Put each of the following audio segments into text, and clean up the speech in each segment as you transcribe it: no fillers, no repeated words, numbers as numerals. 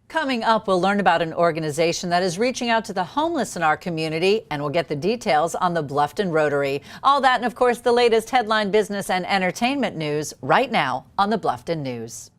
Coming up, we'll learn about an organization that is reaching out to the homeless in our community, and we'll get the details on the Bluffton Rotary. All that and, of course, the latest headline business and entertainment news right now on the Bluffton News.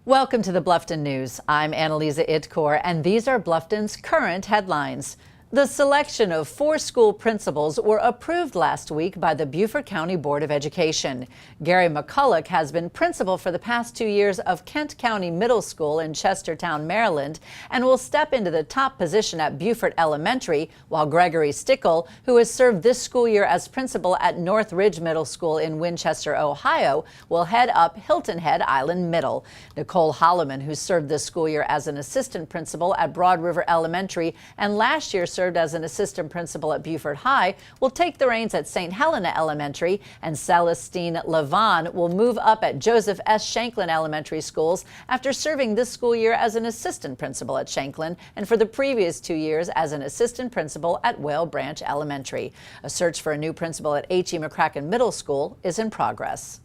Welcome to the Bluffton News. I'm Anneliza Itkor, and these are Bluffton's current headlines. The selection of 4 school principals were approved last week by the Beaufort County Board of Education. Gary McCulloch has been principal for the past 2 years of Kent County Middle School in Chestertown, Maryland, and will step into the top position at Beaufort Elementary, while Gregory Stickle, who has served this school year as principal at North Ridge Middle School in Winchester, Ohio, will head up Hilton Head Island Middle. Nicole Holloman, who served this school year as an assistant principal at Broad River Elementary and last year served as an assistant principal at Beaufort High, will take the reins at St. Helena Elementary, and Celestine Levon will move up at Joseph S. Shanklin Elementary Schools after serving this school year as an assistant principal at Shanklin and for the previous 2 years as an assistant principal at Whale Branch Elementary. A search for a new principal at H.E. McCracken Middle School is in progress.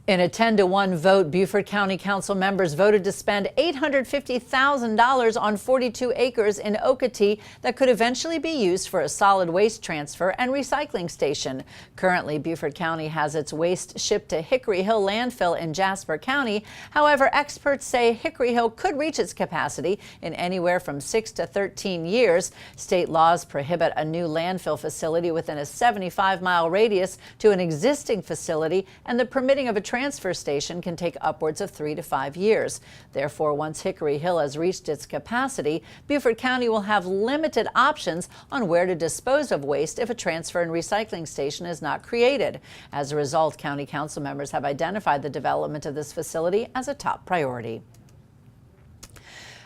In a 10-to-1 vote, Beaufort County Council members voted to spend $850,000 on 42 acres in Okatee that could eventually be used for a solid waste transfer and recycling station. Currently, Beaufort County has its waste shipped to Hickory Hill landfill in Jasper County. However, experts say Hickory Hill could reach its capacity in anywhere from 6 to 13 years. State laws prohibit a new landfill facility within a 75-mile radius to an existing facility, and the permitting of a transfer station can take upwards of 3 to 5 years. Therefore, once Hickory Hill has reached its capacity, Beaufort County will have limited options on where to dispose of waste if a transfer and recycling station is not created. As a result, County Council members have identified the development of this facility as a top priority.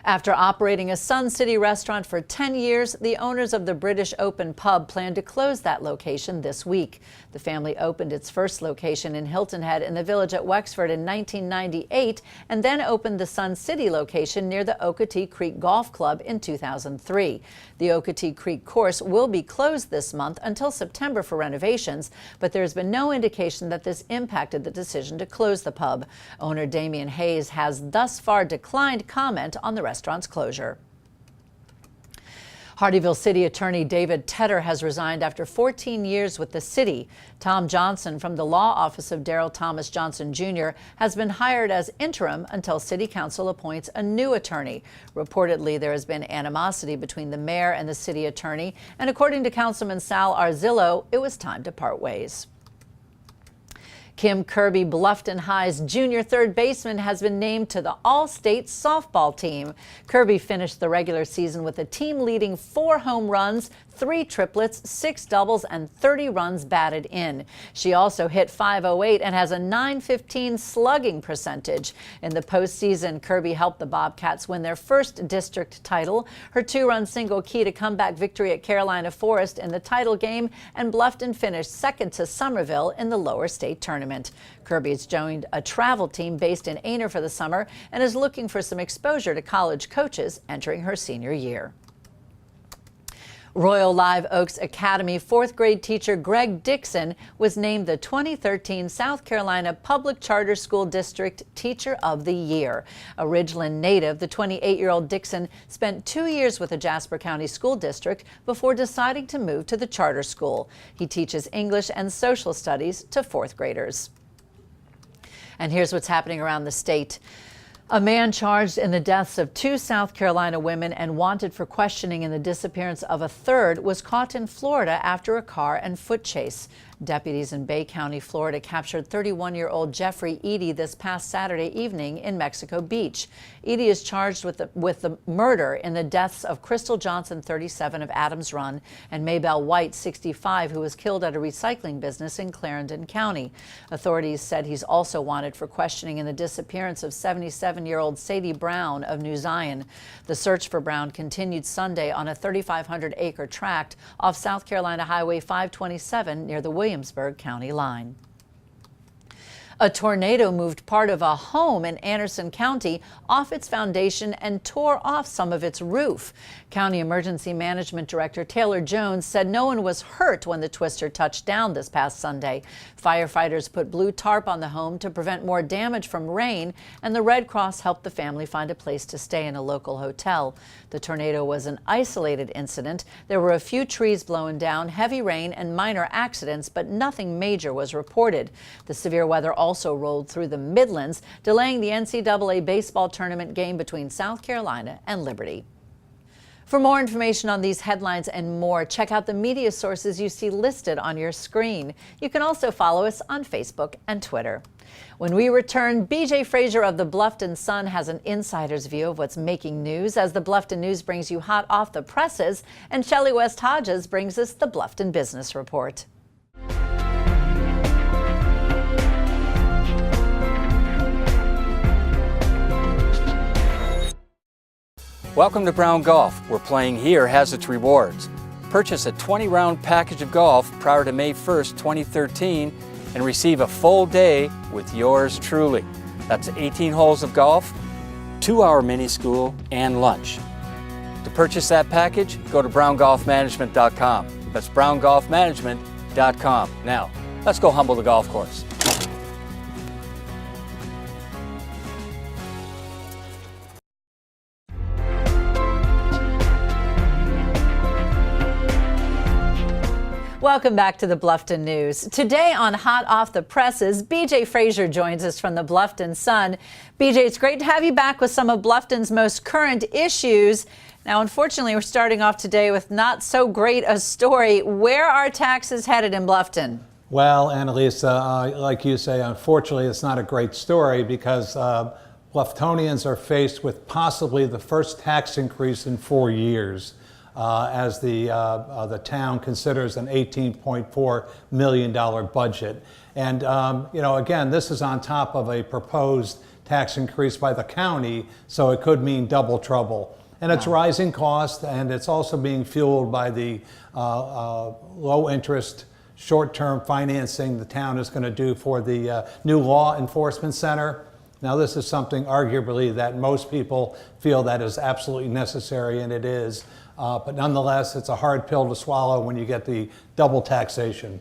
After operating a Sun City restaurant for 10 years, the owners of the British Open pub plan to close that location this week. The family opened its first location in Hilton Head in the Village at Wexford in 1998 and then opened the Sun City location near the Okatee Creek Golf Club in 2003. The Okatee Creek course will be closed this month until September for renovations, but there's been no indication that this impacted the decision to close the pub. Owner Damian Hayes has thus far declined comment on the restaurant's closure. Hardeeville City Attorney David Tedder has resigned after 14 years with the city. Tom Johnson from the law office of Darrell Thomas Johnson Jr. has been hired as interim until City Council appoints a new attorney. Reportedly, there has been animosity between the mayor and the city attorney, and according to Councilman Sal Arzillo, it was time to part ways. Kim Kirby, Bluffton High's junior third baseman, has been named to the All-State softball team. Kirby finished the regular season with the team leading 4 home runs, 3 triplets, 6 doubles, and 30 runs batted in. She also hit .508 and has a .915 slugging percentage. In the postseason, Kirby helped the Bobcats win their first district title. Her 2-run single key to comeback victory at Carolina Forest in the title game, and Bluffton finished second to Somerville in the lower state tournament. Kirby has joined a travel team based in Aner for the summer and is looking for some exposure to college coaches entering her senior year. Royal Live Oaks Academy 4th grade teacher Greg Dixon was named the 2013 South Carolina Public Charter School District Teacher of the Year. A Ridgeland native, the 28-year-old Dixon spent 2 years with the Jasper County School District before deciding to move to the charter school. He teaches English and social studies to 4th graders. And here's what's happening around the state. A man charged in the deaths of 2 South Carolina women and wanted for questioning in the disappearance of a third was caught in Florida after a car and foot chase. Deputies in Bay County, Florida captured 31-year-old Jeffrey Eady this past Saturday evening in Mexico Beach. Eady is charged with the murder in the deaths of Crystal Johnson, 37, of Adams Run, and Maybelle White, 65, who was killed at a recycling business in Clarendon County. Authorities said he's also wanted for questioning in the disappearance of 77 27-year-old Sadie Brown of New Zion. The search for Brown continued Sunday on a 3,500-acre tract off South Carolina Highway 527 near the Williamsburg County line. A tornado moved part of a home in Anderson County off its foundation and tore off some of its roof. County Emergency Management Director Taylor Jones said no one was hurt when the twister touched down this past Sunday. Firefighters put blue tarp on the home to prevent more damage from rain, and the Red Cross helped the family find a place to stay in a local hotel. The tornado was an isolated incident. There were a few trees blown down, heavy rain, and minor accidents, but nothing major was reported. The severe weather also rolled through the Midlands, delaying the NCAA baseball tournament game between South Carolina and Liberty. For more information on these headlines and more, check out the media sources you see listed on your screen. You can also follow us on Facebook and Twitter. When we return, BJ Frazier of the Bluffton Sun has an insider's view of what's making news as the Bluffton News brings you hot off the presses, and Shellie West-Hodges brings us the Bluffton Business Report. Welcome to Brown Golf, where playing here has its rewards. Purchase a 20-round package of golf prior to May 1st, 2013, and receive a full day with yours truly. That's 18 holes of golf, 2-hour mini school, and lunch. To purchase that package, go to browngolfmanagement.com. That's browngolfmanagement.com. Now, let's go humble the golf course. Welcome back to the Bluffton News. Today on Hot Off the Presses, BJ Frazier joins us from the Bluffton Sun. BJ, it's great to have you back with some of Bluffton's most current issues. Now, unfortunately, we're starting off today with not so great a story. Where are taxes headed in Bluffton? Well, Anneliza, like you say, unfortunately, it's not a great story because Bluftonians are faced with possibly the first tax increase in 4 years. As the town considers an $18.4 million budget. And, again, this is on top of a proposed tax increase by the county, so it could mean double trouble. And it's rising cost, and it's also being fueled by the low interest, short-term financing the town is going to do for the new law enforcement center. Now, this is something arguably that most people feel that is absolutely necessary, and it is. But nonetheless, it's a hard pill to swallow when you get the double taxation.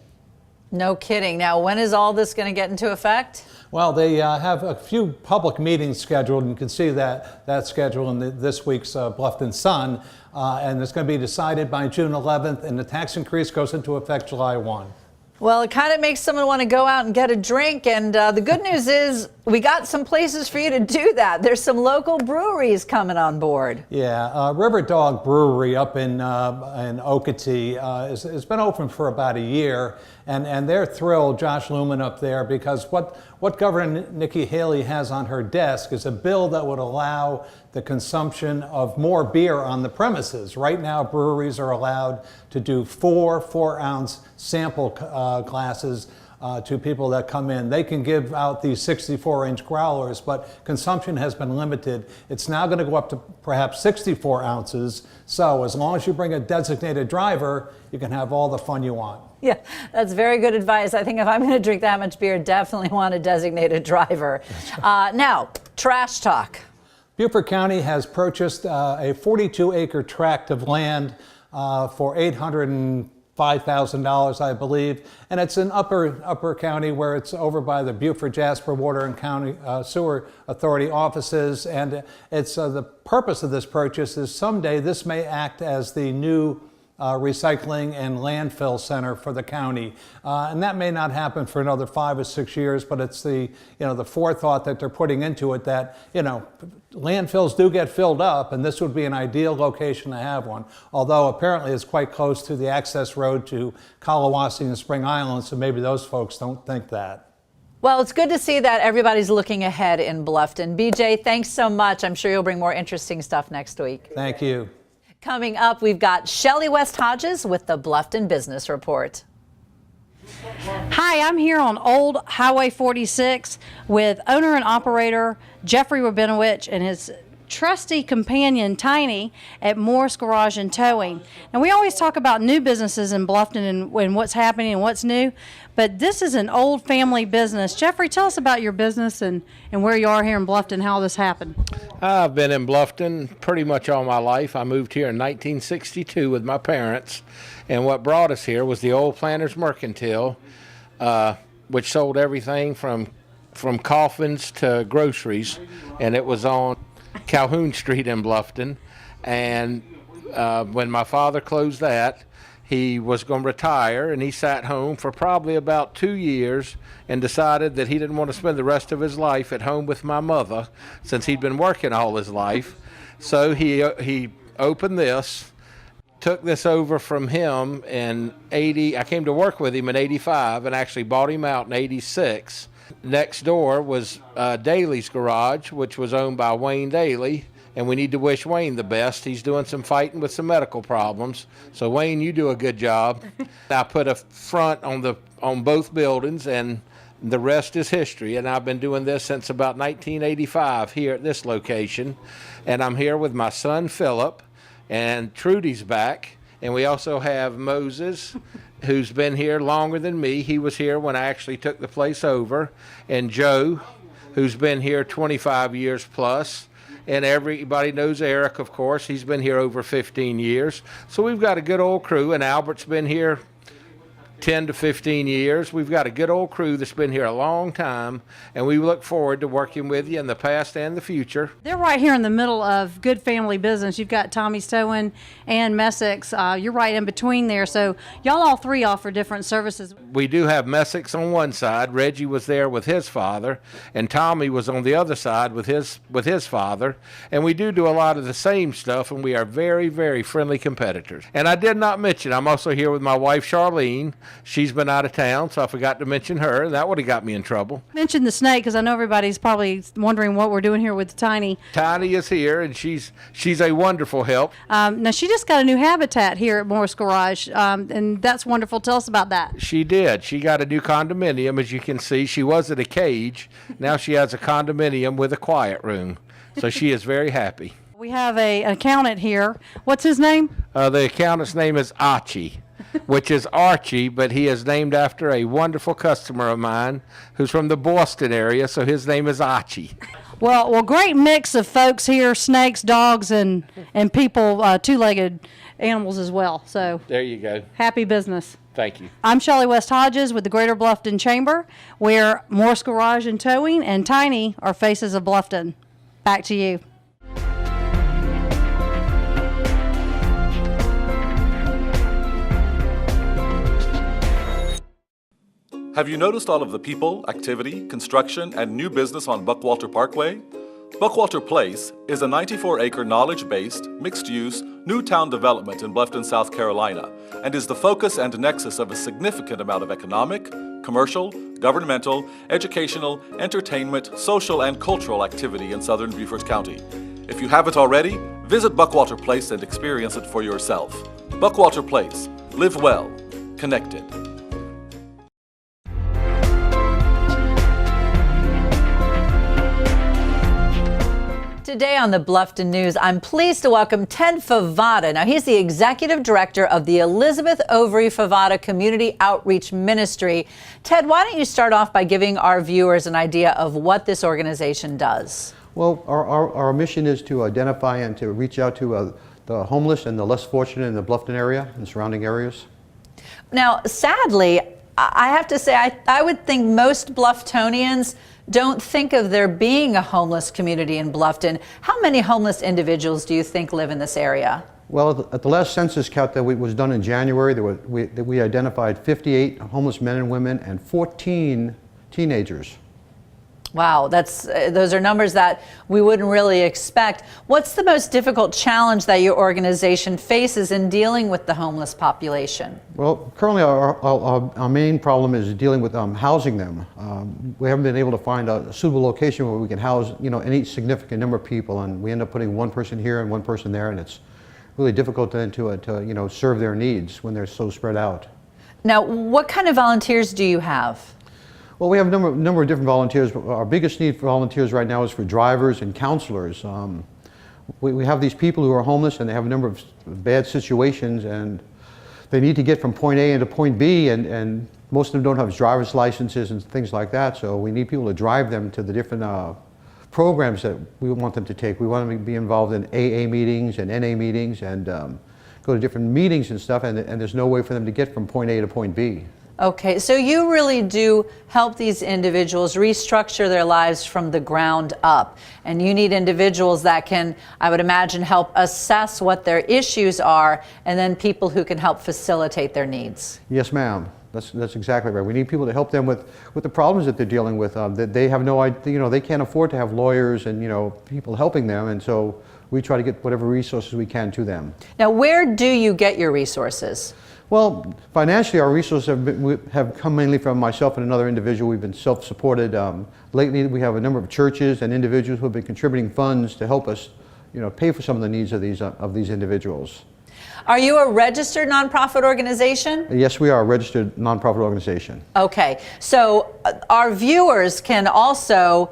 No kidding. Now, when is all this going to get into effect? Well, they have a few public meetings scheduled, and you can see that schedule in this week's Bluffton Sun. And it's going to be decided by June 11th, and the tax increase goes into effect July 1. Well, it kind of makes someone want to go out and get a drink. And the good news is we got some places for you to do that. There's some local breweries coming on board. Yeah, River Dog Brewery up in Okatee has been open for about a year. And they're thrilled, Josh Lumen up there, because what Governor Nikki Haley has on her desk is a bill that would allow the consumption of more beer on the premises. Right now, breweries are allowed to do 4-ounce sample glasses to people that come in. They can give out these 64-inch growlers, but consumption has been limited. It's now going to go up to perhaps 64 ounces. So as long as you bring a designated driver, you can have all the fun you want. Yeah, that's very good advice. I think if I'm going to drink that much beer, definitely want a designated driver. Now, trash talk. Beaufort County has purchased a 42-acre tract of land for $805,000, I believe, and it's in Upper County, where it's over by the Beaufort Jasper Water and County Sewer Authority offices. And it's the purpose of this purchase is someday this may act as the new recycling and landfill center for the county, and that may not happen for another 5 or 6 years. But it's the forethought that they're putting into it that landfills do get filled up, and this would be an ideal location to have one. Although apparently it's quite close to the access road to Kalawasi and Spring Island, so maybe those folks don't think that. Well, it's good to see that everybody's looking ahead in Bluffton. BJ, thanks so much. I'm sure you'll bring more interesting stuff next week. Thank you. Coming up, we've got Shellie West-Hodges with the Bluffton Business Report. Hi, I'm here on Old Highway 46 with owner and operator Jeffrey Rabinowitz and his trusty companion Tiny at Morris Garage and Towing. And we always talk about new businesses in Bluffton and what's happening and what's new, but this is an old family business. Jeffrey, tell us about your business and where you are here in Bluffton, how this happened. I've been in Bluffton pretty much all my life. I moved here in 1962 with my parents, and what brought us here was the old Planters Mercantile, which sold everything from coffins to groceries, and it was on Calhoun Street in Bluffton. And when my father closed that, he was going to retire, and he sat home for probably about 2 years and decided that he didn't want to spend the rest of his life at home with my mother since he'd been working all his life. So he opened this, took this over from him in 80. I came to work with him in 85 and actually bought him out in 86. Next door was Daly's Garage, which was owned by Wayne Daly, and we need to wish Wayne the best. He's doing some fighting with some medical problems. So Wayne, you do a good job. I put a front on both buildings, and the rest is history. And I've been doing this since about 1985 here at this location. And I'm here with my son Philip, and Trudy's back, and we also have Moses, who's been here longer than me. He was here when I actually took the place over, and Joe, who's been here 25 years plus. And everybody knows Eric, of course. He's been here over 15 years. So we've got a good old crew, and Albert's been here 10 to 15 years. We've got a good old crew that's been here a long time, and we look forward to working with you in the past and the future. They're right here in the middle of good family business. You've got Tommy's Towing and Messick's. You're right in between there. So y'all all three offer different services. We do have Messick's on one side. Reggie was there with his father, and Tommy was on the other side with his father. And we do a lot of the same stuff, and we are very, very friendly competitors. And I did not mention, I'm also here with my wife, Charlene. She's been out of town, so I forgot to mention her. That would have got me in trouble. Mention the snake, because I know everybody's probably wondering what we're doing here with Tiny. Tiny is here, and she's a wonderful help. Now, she just got a new habitat here at Morris Garage, and that's wonderful. Tell us about that. She did. She got a new condominium, as you can see. She was at a cage. Now she has a condominium with a quiet room. So she is very happy. We have an accountant here. What's his name? The accountant's name is Archie, which is Archie, but he is named after a wonderful customer of mine who's from the Boston area, so his name is Archie. Well, great mix of folks here, snakes, dogs, and people, two-legged animals as well. So there you go. Happy business. Thank you. I'm Shellie West-Hodges with the Greater Bluffton Chamber, where Morris Garage and Towing and Tiny are faces of Bluffton. Back to you. Have you noticed all of the people, activity, construction, and new business on Buckwalter Parkway? Buckwalter Place is a 94-acre knowledge-based, mixed-use, new town development in Bluffton, South Carolina, and is the focus and nexus of a significant amount of economic, commercial, governmental, educational, entertainment, social, and cultural activity in southern Beaufort County. If you haven't already, visit Buckwalter Place and experience it for yourself. Buckwalter Place. Live well. Connected. Today on the Bluffton News, I'm pleased to welcome Ted Favata. Now, he's the executive director of the Elizabeth Overy Favata Community Outreach Ministry. Ted, why don't you start off by giving our viewers an idea of what this organization does? Well, our mission is to identify and to reach out to the homeless and the less fortunate in the Bluffton area and surrounding areas. Now, sadly, I have to say, I would think most Bluftonians don't think of there being a homeless community in Bluffton. How many homeless individuals do you think live in this area? Well, at the last census count that was done in January, we identified 58 homeless men and women and 14 teenagers. Wow, those are numbers that we wouldn't really expect. What's the most difficult challenge that your organization faces in dealing with the homeless population? Well, currently our main problem is dealing with housing them. We haven't been able to find a suitable location where we can house, any significant number of people, and we end up putting one person here and one person there, and it's really difficult then to serve their needs when they're so spread out. Now, what kind of volunteers do you have? Well, we have a number of different volunteers. Our biggest need for volunteers right now is for drivers and counselors. We have these people who are homeless and they have a number of bad situations and they need to get from point A into point B, and most of them don't have driver's licenses and things like that, so we need people to drive them to the different programs that we want them to take. We want them to be involved in AA meetings and NA meetings and go to different meetings and stuff, and there's no way for them to get from point A to point B. Okay, so you really do help these individuals restructure their lives from the ground up. And you need individuals that can, I would imagine, help assess what their issues are, and then people who can help facilitate their needs. Yes, ma'am. That's exactly right. We need people to help them with the problems that they're dealing with. That they have no idea, they can't afford to have lawyers and people helping them, and so we try to get whatever resources we can to them. Now, where do you get your resources? Well, financially, our resources have come mainly from myself and another individual. We've been self-supported. Lately, we have a number of churches and individuals who have been contributing funds to help us, pay for some of the needs of these individuals. Are you a registered nonprofit organization? Yes, we are a registered nonprofit organization. Okay, so our viewers can also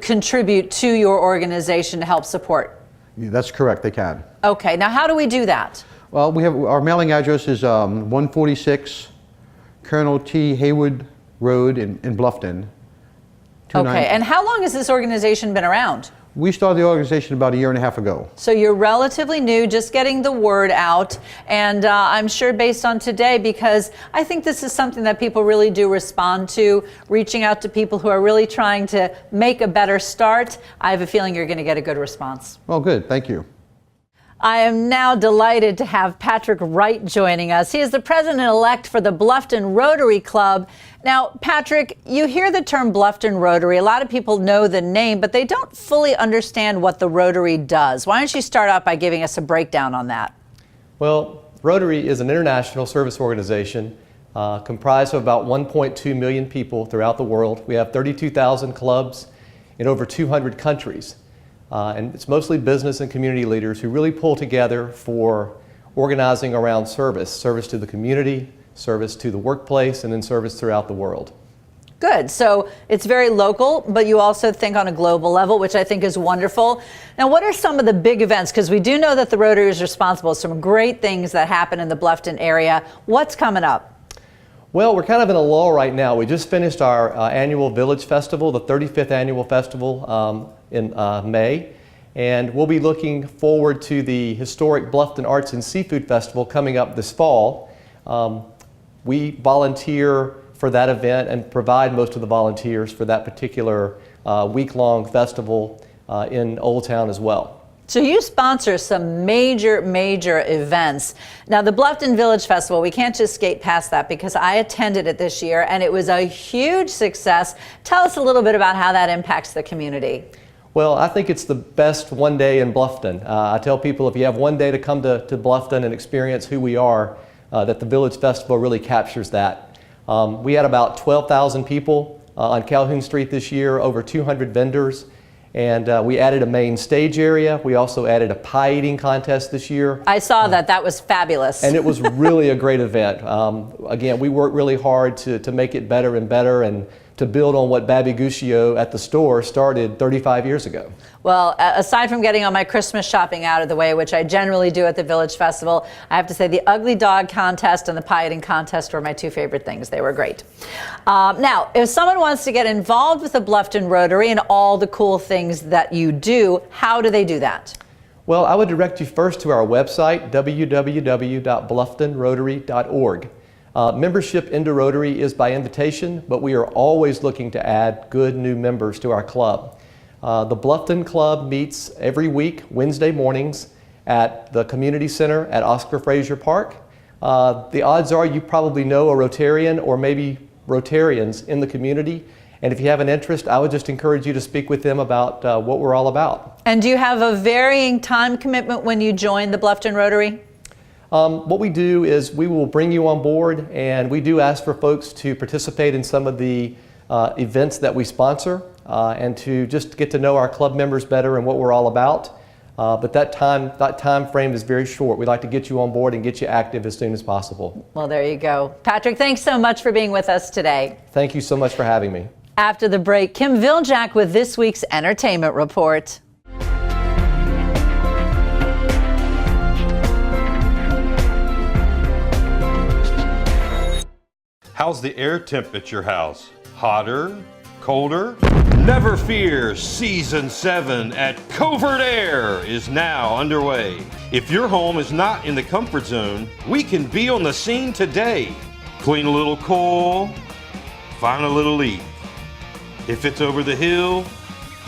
contribute to your organization to help support. Yeah, that's correct, they can. Okay, now how do we do that? Well, our mailing address is 146 Colonel T. Haywood Road in Bluffton. Okay, and how long has this organization been around? We started the organization about 1.5 years ago. So you're relatively new, just getting the word out, and I'm sure based on today, because I think this is something that people really do respond to, reaching out to people who are really trying to make a better start. I have a feeling you're going to get a good response. Well, good, thank you. I am now delighted to have Patrick Wright joining us. He is the president-elect for the Bluffton Rotary Club. Now, Patrick, you hear the term Bluffton Rotary. A lot of people know the name, but they don't fully understand what the Rotary does. Why don't you start out by giving us a breakdown on that? Well, Rotary is an international service organization comprised of about 1.2 million people throughout the world. We have 32,000 clubs in over 200 countries. And it's mostly business and community leaders who really pull together for organizing around service to the community, service to the workplace, and then service throughout the world. Good. So it's very local, but you also think on a global level, which I think is wonderful. Now, what are some of the big events? Because we do know that the Rotary is responsible for some great things that happen in the Bluffton area. What's coming up? Well, we're kind of in a lull right now. We just finished our annual Village Festival, the 35th annual festival in May, and we'll be looking forward to the historic Bluffton Arts and Seafood Festival coming up this fall. We volunteer for that event and provide most of the volunteers for that particular week-long festival in Old Town as well. So you sponsor some major events. Now, the Bluffton Village Festival, we can't just skate past that because I attended it this year and it was a huge success. Tell us a little bit about how that impacts the community. Well, I think it's the best one day in Bluffton. I tell people if you have one day to come to Bluffton and experience who we are, that the Village Festival really captures that. We had about 12,000 people on Calhoun Street this year, over 200 vendors. And we added a main stage area. We also added a pie eating contest this year. I saw that. That was fabulous. And it was really a great event. Again, we worked really hard to make it better and better and to build on what Babby Guccio at the store started 35 years ago. Well, aside from getting all my Christmas shopping out of the way, which I generally do at the Village Festival, I have to say the Ugly Dog contest and the pie eating contest were my two favorite things. They were great. Now, if someone wants to get involved with the Bluffton Rotary and all the cool things that you do, how do they do that? Well, I would direct you first to our website, www.blufftonrotary.org. Membership into Rotary is by invitation, but we are always looking to add good new members to our club. The Bluffton Club meets every week, Wednesday mornings, at the Community Center at Oscar Frazier Park. The odds are you probably know a Rotarian or maybe Rotarians in the community. And if you have an interest, I would just encourage you to speak with them about what we're all about. And do you have a varying time commitment when you join the Bluffton Rotary? What we do is we will bring you on board, and we do ask for folks to participate in some of the events that we sponsor and to just get to know our club members better and what we're all about. But that time frame is very short. We'd like to get you on board and get you active as soon as possible. Well, there you go. Patrick, thanks so much for being with us today. Thank you so much for having me. After the break, Kim Viljak with this week's entertainment report. How's the air temp at your house? Hotter? Colder? Never fear, Season 7 at Covert Air is now underway. If your home is not in the comfort zone, we can be on the scene today. Clean a little coil, find a little leak. If it's over the hill,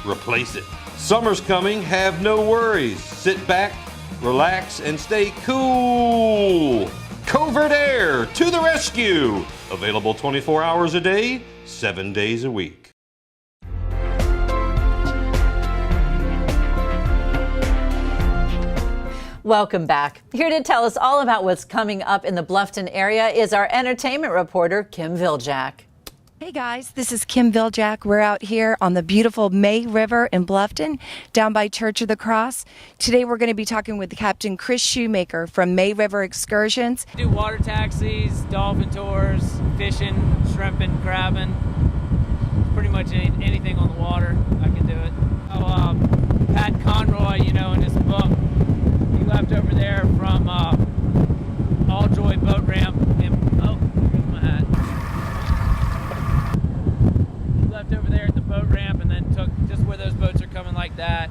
replace it. Summer's coming, have no worries. Sit back, relax, and stay cool. Covert Air to the rescue. Available 24 hours a day, 7 days a week. Welcome back. Here to tell us all about what's coming up in the Bluffton area is our entertainment reporter, Kim Viljak. Hey guys, this is Kim Viljak. We're out here on the beautiful May River in Bluffton, down by Church of the Cross. Today we're going to be talking with Captain Chris Shoemaker from May River Excursions. Do water taxis, dolphin tours, fishing, shrimping, crabbing, pretty much anything on the water, I can do it. Pat Conroy, in his book, he left over there from All Joy Boat Ramp. Here's my hat. Left over there at the boat ramp and then took just where those boats are coming like that,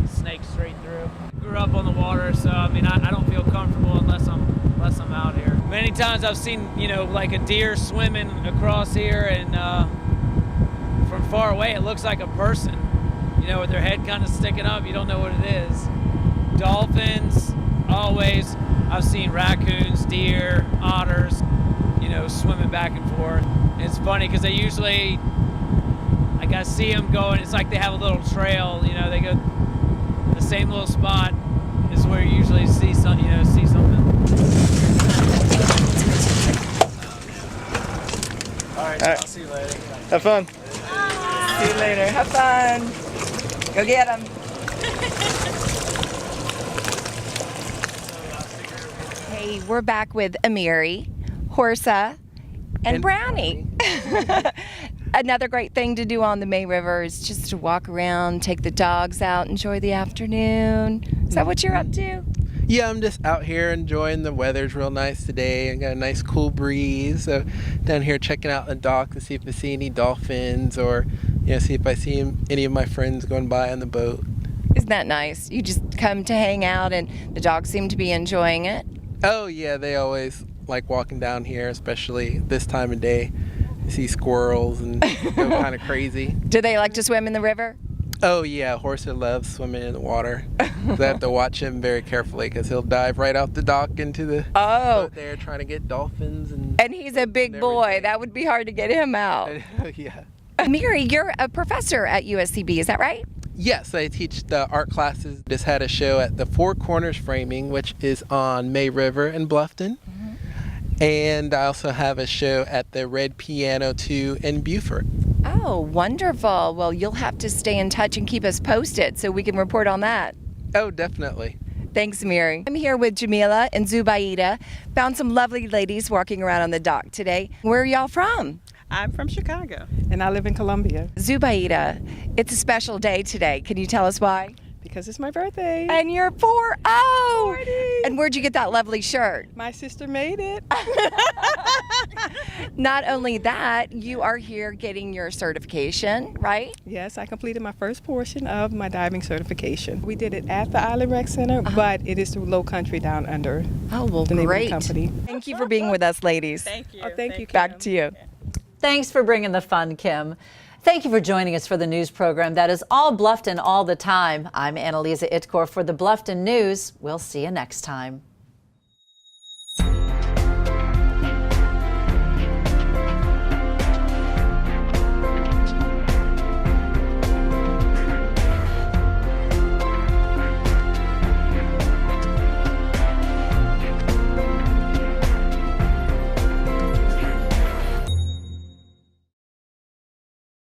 snaked straight through. Grew up on the water, so I don't feel comfortable unless I'm out here. Many times I've seen, like a deer swimming across here, and from far away it looks like a person, with their head kind of sticking up. You don't know what it is. Dolphins, always. I've seen raccoons, deer, otters, swimming back and forth. And it's funny because they usually, I see them going, it's like they have a little trail, they go, the same little spot is where you usually see something. All right, I'll see you later. Have fun. Bye. See you later. Have fun. Go get them. Hey, we're back with Amiri, Horsa, and Brownie. Another great thing to do on the May River is just to walk around, take the dogs out, enjoy the afternoon. Is that what you're up to? Yeah, I'm just out here enjoying the weather's real nice today and got a nice cool breeze. So down here checking out the dock to see if I see any dolphins or see if I see any of my friends going by on the boat. Isn't that nice? You just come to hang out and the dogs seem to be enjoying it. Oh yeah, they always like walking down here, especially this time of day. You see squirrels and go kind of crazy. Do they like to swim in the river? Oh yeah, Horsa loves swimming in the water. So I have to watch him very carefully because he'll dive right off the dock into the boat there trying to get dolphins. And he's a big boy. That would be hard to get him out. Yeah. Miri, you're a professor at USCB, is that right? Yes, I teach the art classes. Just had a show at the Four Corners Framing, which is on May River in Bluffton. And I also have a show at the Red Piano 2 in Beaufort. Oh, wonderful. Well, you'll have to stay in touch and keep us posted so we can report on that. Oh, definitely. Thanks, Miri. I'm here with Jamila and Zubaida. Found some lovely ladies walking around on the dock today. Where are y'all from? I'm from Chicago, and I live in Columbia. Zubaida, it's a special day today. Can you tell us why? Because it's my birthday. And you're 40. And where'd you get that lovely shirt? My sister made it. Not only that, you are here getting your certification, right? Yes, I completed my first portion of my diving certification. We did it at the Island Rec Center, but it is the Low Country Down Under. Oh, well, the name of the great. company. Thank you for being with us, ladies. Thank you. Oh, thank you, Kim. Back to you. Thanks for bringing the fun, Kim. Thank you for joining us for the news program that is all Bluffton all the time. I'm Anneliza Itkor for the Bluffton News. We'll see you next time.